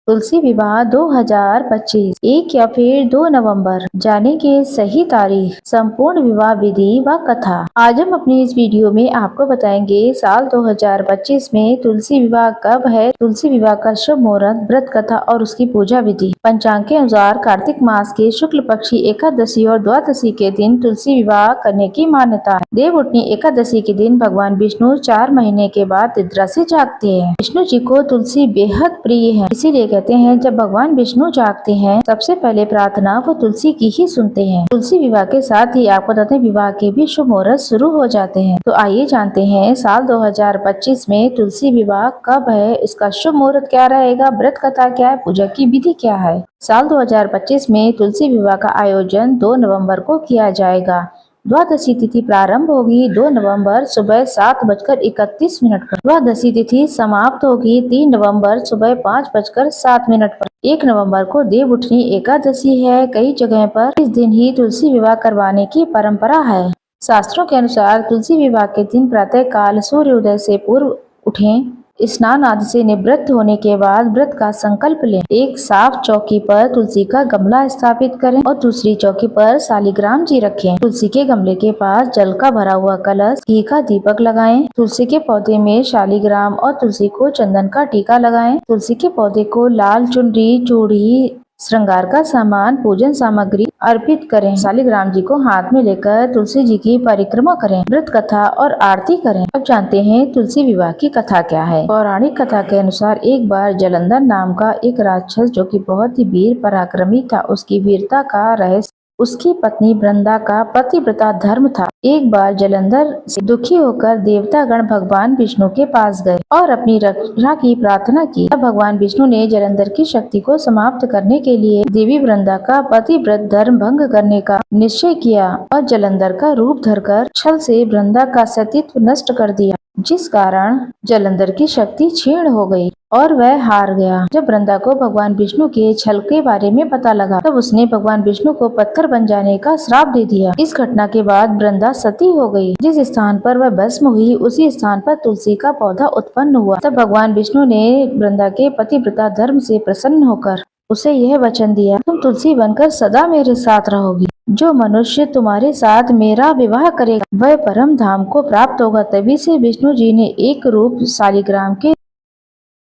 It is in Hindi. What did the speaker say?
तुलसी विवाह 2025 1 या फिर 2 नवंबर जाने के सही तारीख, संपूर्ण विवाह विधि व कथा। आज हम अपनी इस वीडियो में आपको बताएंगे साल 2025 में तुलसी विवाह कब है, तुलसी विवाह का शुभ मुहूर्त, व्रत कथा और उसकी पूजा विधि। पंचांग के अनुसार कार्तिक मास के शुक्ल पक्षी एकादशी और द्वादशी के दिन तुलसी विवाह करने की मान्यता है। देवउठनी एकादशी के दिन भगवान विष्णु 4 महीने के बाद निद्रा से जागते हैं। विष्णु जी को तुलसी बेहद प्रिय है, इसीलिए कहते हैं जब भगवान विष्णु जागते हैं सबसे पहले प्रार्थना वो तुलसी की ही सुनते हैं। तुलसी विवाह के साथ ही आपको बताते हैं विवाह के भी शुभ मुहूर्त शुरू हो जाते हैं। तो आइए जानते हैं साल 2025 में तुलसी विवाह कब है, इसका शुभ मुहूर्त क्या रहेगा, व्रत कथा क्या है, पूजा की विधि क्या है। साल 2025 में तुलसी विवाह का आयोजन 2 नवंबर को किया जाएगा। द्वादशी तिथि प्रारंभ होगी 2 नवंबर सुबह 7:31 पर। द्वादशी तिथि समाप्त होगी 3 नवंबर सुबह 5:07 पर। 1 नवंबर को देवउठनी एकादशी है। कई जगह पर इस दिन ही तुलसी विवाह करवाने की परंपरा है। शास्त्रों के अनुसार तुलसी विवाह के दिन प्रातः काल सूर्योदय से पूर्व उठें, स्नान आदि से निवृत्त होने के बाद व्रत का संकल्प लें। एक साफ चौकी पर तुलसी का गमला स्थापित करें और दूसरी चौकी पर शालिग्राम जी रखें। तुलसी के गमले के पास जल का भरा हुआ कलश, घी का दीपक लगाएं। तुलसी के पौधे में शालिग्राम और तुलसी को चंदन का टीका लगाएं। तुलसी के पौधे को लाल चुनरी, चूड़ी, श्रृंगार का सामान, पूजन सामग्री अर्पित करें। शालिग्राम जी को हाथ में लेकर तुलसी जी की परिक्रमा करें, व्रत कथा और आरती करें। अब जानते हैं तुलसी विवाह की कथा क्या है। पौराणिक कथा के अनुसार एक बार जलंधर नाम का एक राक्षस जो कि बहुत ही वीर पराक्रमी था, उसकी वीरता का रहस्य उसकी पत्नी वृंदा का पतिव्रता धर्म था। एक बार जलंधर से दुखी होकर देवतागण भगवान विष्णु के पास गए और अपनी रक्षा की प्रार्थना की। तब भगवान विष्णु ने जलंधर की शक्ति को समाप्त करने के लिए देवी वृंदा का पतिव्रत धर्म भंग करने का निश्चय किया और जलंधर का रूप धरकर छल से वृंदा का सतीत्व नष्ट कर दिया, जिस कारण जलंधर की शक्ति क्षीण हो गई और वह हार गया। जब वृंदा को भगवान विष्णु के छल के बारे में पता लगा तब उसने भगवान विष्णु को पत्थर बन जाने का श्राप दे दिया। इस घटना के बाद वृंदा सती हो गई। जिस स्थान पर वह भस्म हुई उसी स्थान पर तुलसी का पौधा उत्पन्न हुआ। तब भगवान विष्णु ने वृंदा के पतिव्रता धर्म से प्रसन्न होकर उसे यह वचन दिया, तुम तुलसी बनकर सदा मेरे साथ रहोगी। जो मनुष्य तुम्हारे साथ मेरा विवाह करेगा वह परम धाम को प्राप्त होगा। तभी से विष्णु जी ने एक रूप शालिग्राम के